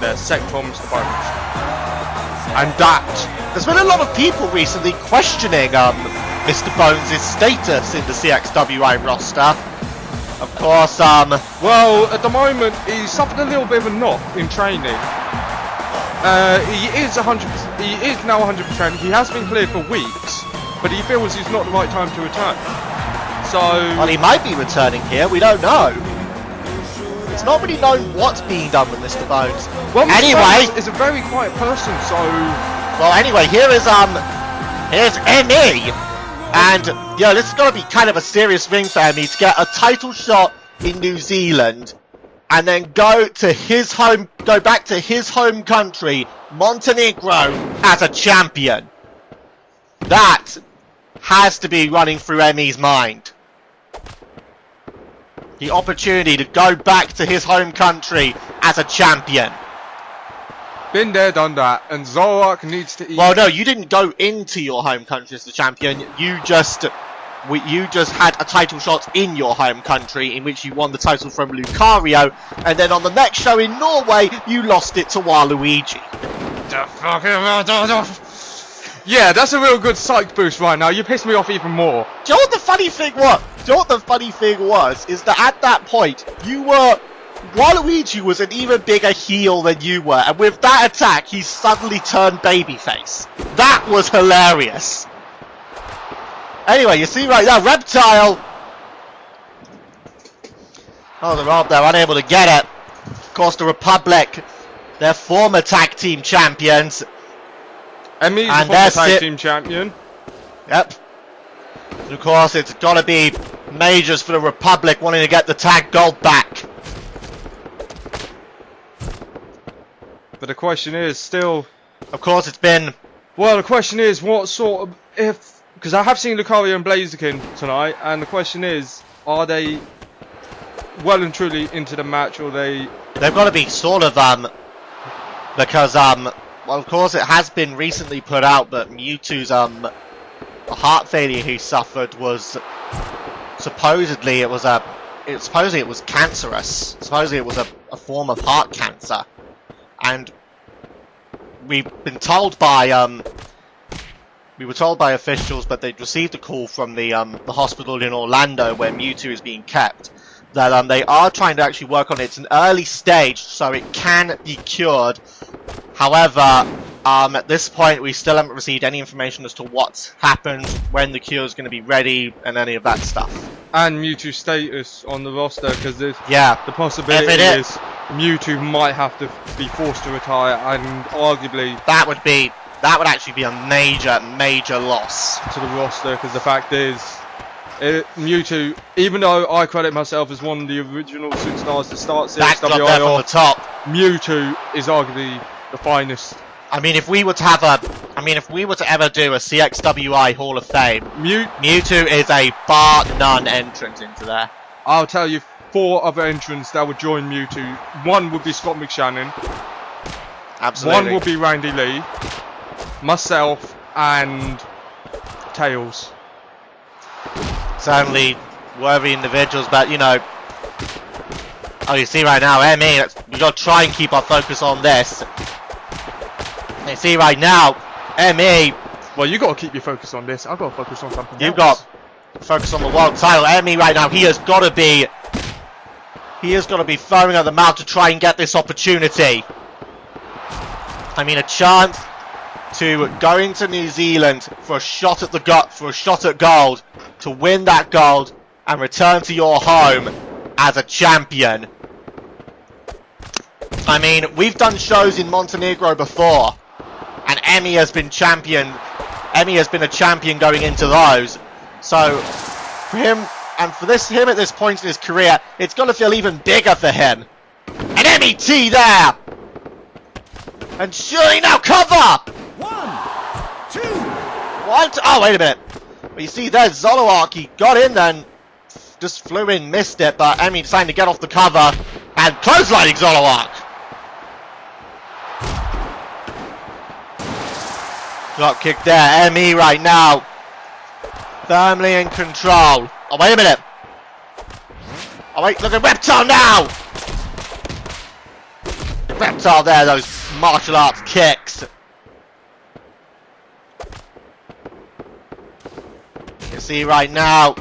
there, second from Mr. Bones. And that... There's been a lot of people recently questioning Mr. Bones' status in the CXWI roster. Of course, well, at the moment, he's suffered a little bit of a knock in training. He is 100%. He is now 100%. He has been cleared for weeks, but he feels it's not the right time to return. So, well, he might be returning here. We don't know. It's not really known what's being done with Mr. Bones. Well, Mr. Anyway, Bones is a very quiet person. So, well, anyway, here's ME, and yeah, this is gonna be kind of a serious thing for ME to get a title shot in New Zealand. And then go back to his home country, Montenegro, as a champion. That has to be running through ME's mind. The opportunity to go back to his home country as a champion. been there, done that, and Zoroark needs to eat. Well, no, you didn't go into your home country as the champion. You just had a title shot in your home country in which you won the title from Lucario, and then on the next show in Norway, you lost it to Waluigi. Yeah, that's a real good psych boost right now. You pissed me off even more. Do you know what the funny thing was? Is that at that point, Waluigi was an even bigger heel than you were, and with that attack, he suddenly turned babyface. That was hilarious. Anyway, you see right now, Reptile. Oh, they're unable to get it. Of course, the Republic, their former tag team champions. Emmy's the former tag team champion. Yep. And of course, it's got to be Majors for the Republic wanting to get the tag gold back. But the question is still... Of course, it's been... Well, the question is what sort of... Because I have seen Lucario and Blaziken tonight, and the question is, are they well and truly into the match, or they... They've got to be sort of, because, well, of course it has been recently put out, but Mewtwo's, heart failure he suffered was, supposedly it was cancerous. Supposedly it was a form of heart cancer. And we've been told by, we were told by officials, but they'd received a call from the hospital in Orlando where Mewtwo is being kept, that they are trying to actually work on it. It's an early stage, so it can be cured. However, at this point, we still haven't received any information as to what's happened, when the cure is going to be ready, and any of that stuff. And Mewtwo's status on the roster, because the possibility is Mewtwo might have to be forced to retire, and arguably that would actually be a major loss to the roster, because the fact is, Mewtwo, even though I credit myself as one of the original superstars to start CXWI off, the top, Mewtwo is arguably the finest. I mean, if we were to ever do a CXWI Hall of Fame, Mewtwo is a bar none entrant into there. I'll tell you 4 other entrants that would join Mewtwo. One would be Scott McShannon. Absolutely. One would be Randy Lee. Myself and Tails. Certainly worthy individuals, but you know, you see right now, ME, we've got to try and keep our focus on this. You see right now, ME. Well, you got to keep your focus on this. I've got to focus on something else. You've got to focus on the world title. ME right now, he has got to be throwing at the mouth to try and get this opportunity. I mean, a chance to go into New Zealand for a shot at gold, to win that gold and return to your home as a champion. I mean, we've done shows in Montenegro before, and Emmy has been a champion going into those. So for him at this point in his career, it's going to feel even bigger for him. An MET there, and surely now cover. 1, 2. Oh, wait a minute. Well, you see there's Zoroark. He got in then, just flew in, missed it, but Emmy decided to get off the cover and clotheslining Zoroark. Drop kick there. Emmy right now, firmly in control. Oh, wait a minute. Oh, wait, look at Reptile now. Reptile there, those martial arts kicks. You can see right now.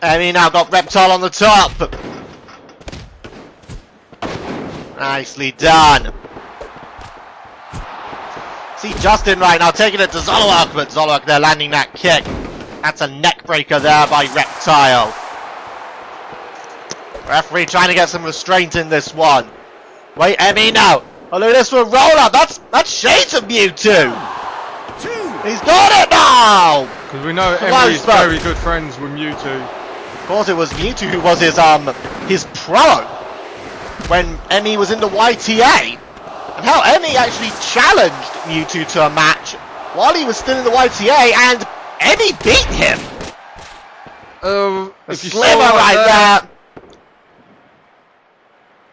Emmy now got Reptile on the top. Nicely done. See Justin right now taking it to Zolowak, but Zolowak there landing that kick. That's a neck breaker there by Reptile. Referee trying to get some restraint in this one. Wait, Emmy now. Oh, look at this for a roll up. That's shades of Mewtwo. He's got it now. Because we know Emmy is very good friends with Mewtwo. Of course, it was Mewtwo who was his pro when Emmy was in the YTA. And how Emmy actually challenged Mewtwo to a match while he was still in the YTA, and Emmy beat him. The sliver right there.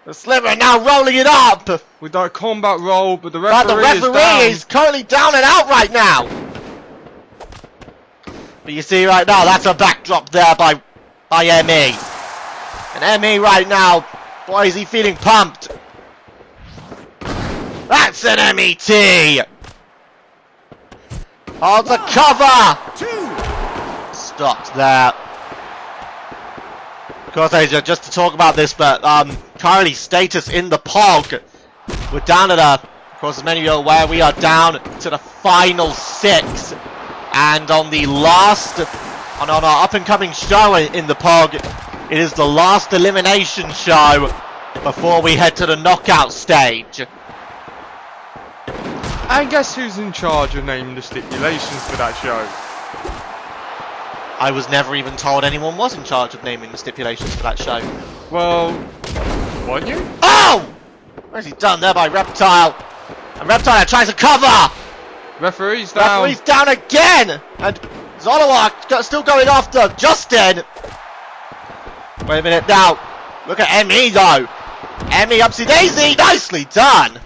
The sliver now rolling it up. With that combat roll, but the referee is currently down and out right now. But you see right now, that's a backdrop there by Emmy. And Emmy right now, boy, is he feeling pumped. That's an MET! On the cover! Stopped there. Of course, just to talk about this, but currently status in the POG. We're down at of course, as many of you are aware, we are down to the final 6. And on our up-and-coming show in the POG, it is the last elimination show before we head to the knockout stage. And guess who's in charge of naming the stipulations for that show? I was never even told anyone was in charge of naming the stipulations for that show. Well, weren't you? Oh! Where's he done there by Reptile? And Reptile tries to cover! Referee's down. Referee's down again! And Zolowak still going after Justin! Wait a minute now. Look at Emmy though. Emmy upsy daisy! Nicely done!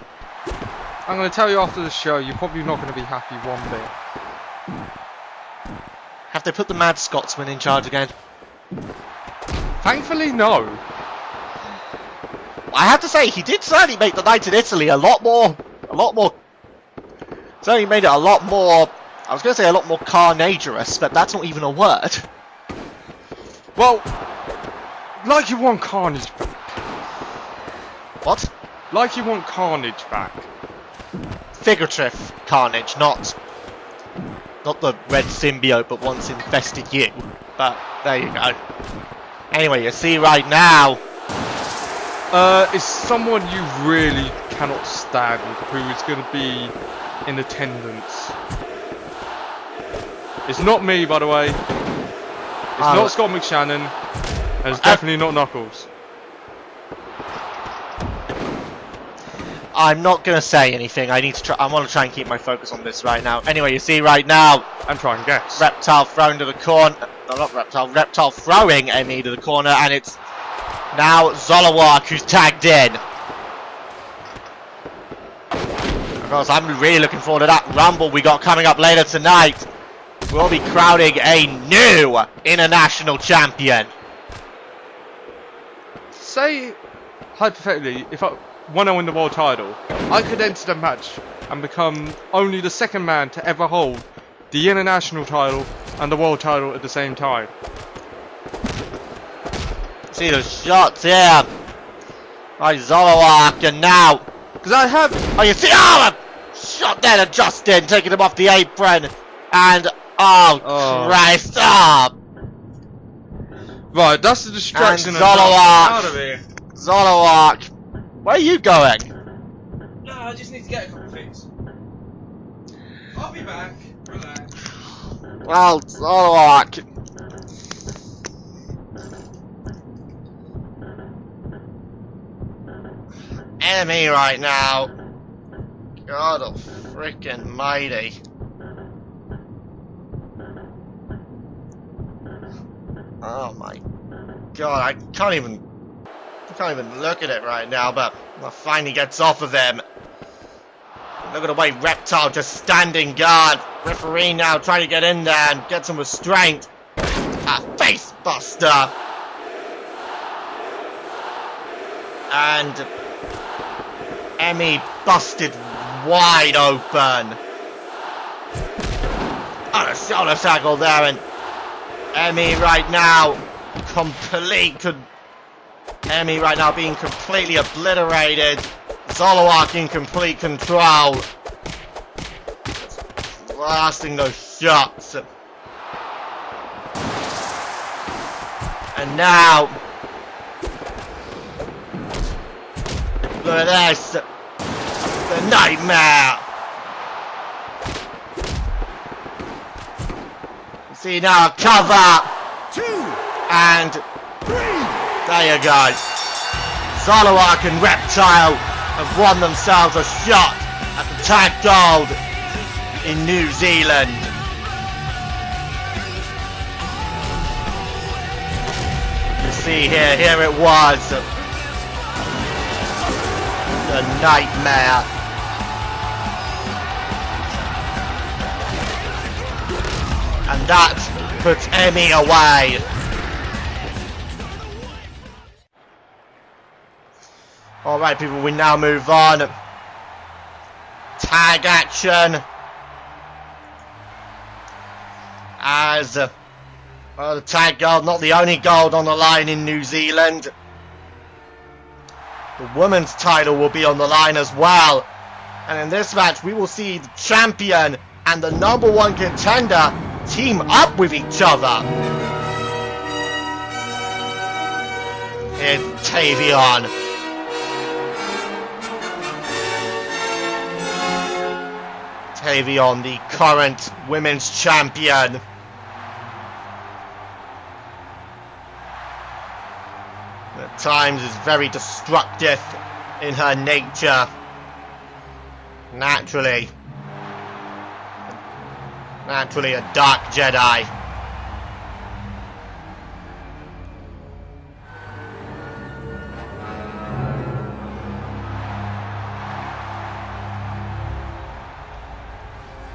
I'm going to tell you after the show, you're probably not going to be happy one bit. Have they put the Mad Scotsman in charge again? Thankfully, no. I have to say, he did certainly make the night in Italy a lot more, certainly made it a lot more, I was going to say a lot more carnagerous, but that's not even a word. Well, like you want Carnage back. What? Like you want Carnage back. Figurative Carnage, not the red symbiote, but once infested you. But there you go. Anyway, you see right now. It's someone you really cannot stand who is going to be in attendance. It's not me, by the way. It's not Scott McShannon. And it's definitely not Knuckles. I'm not going to say anything. I want to try and keep my focus on this right now. Anyway, you see right now. And try and guess. Reptile thrown to the corner. No, not Reptile. Reptile throwing Emmy to the corner, and it's now Zolowak who's tagged in. Of course, I'm really looking forward to that Rumble we got coming up later tonight. We'll be crowning a new international champion. Say, hypothetically, if when I win the world title, I could enter the match and become only the second man to ever hold the international title and the world title at the same time. See the shots here by Zolowak, and now Because I have. Oh, you see, a shot there to Justin, taking him off the apron, and oh. Christ, Right, that's the distraction. And Zolowak. Out of here. Zolowak, where are you going? No, I just need to get a couple of things. I'll be back. Relax. Well, Zolowak. Enemy right now. God of freaking mighty. Oh my god, I can't even look at it right now, but I finally gets off of him. Look at the way Reptile just standing guard. Referee now trying to get in there and get some restraint. A face buster. And Emmy busted wide open. And a shoulder tackle there, and Emmy right now Emmy right now being completely obliterated. Zolowak in complete control. Blasting those shots. And now, look at this. The nightmare. See now, cover. 2, And 3. there you go. Zolowak and Reptile have won themselves a shot at the tag gold in New Zealand. You see here it was. The nightmare. And that puts Emmy away. Alright people, we now move on. Tag action. As the tag gold, not the only gold on the line in New Zealand. The women's title will be on the line as well. And in this match, we will see the champion and the #1 contender team up with each other. Here's Tavion. Tavion, the current women's champion. At times is very destructive in her nature. Naturally a dark Jedi.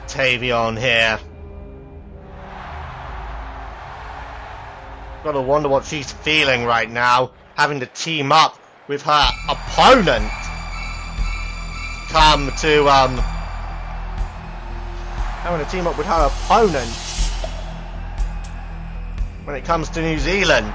Tavion here. Gotta wonder what she's feeling right now, having to team up with her opponent. Having to team up with her opponent when it comes to New Zealand.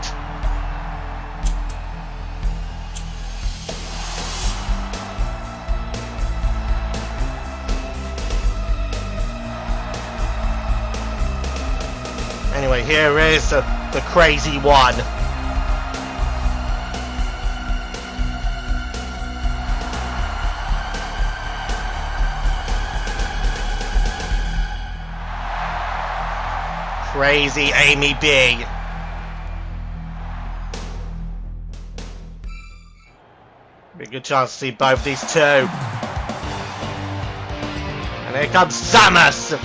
Anyway, here is the crazy one. Crazy Amy B. Be a good chance to see both these two. And here comes Samus.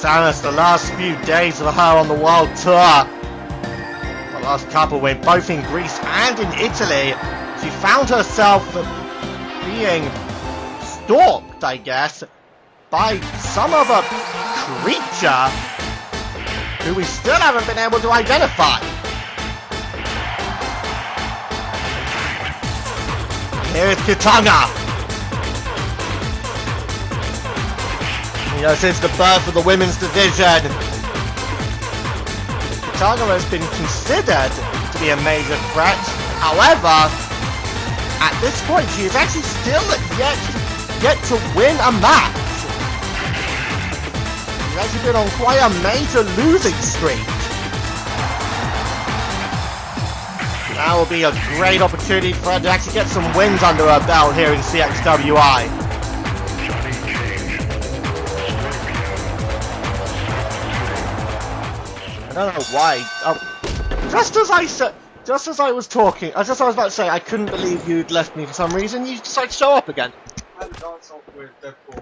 Samus, the last few days of her on the world tour, the last couple were both in Greece and in Italy. She found herself being stalked, I guess, by some other creature who we still haven't been able to identify. Here's Kitanga. You know, since the birth of the women's division, Kitanga has been considered to be a major threat. However, at this point, she is actually still yet to win a match. She's actually been on quite a major losing streak. That will be a great opportunity for her to actually get some wins under her belt here in CXWI. I don't know why. Just as I was about to say, I couldn't believe you'd left me for some reason. You decided to show up again. I had a dance off with Deadpool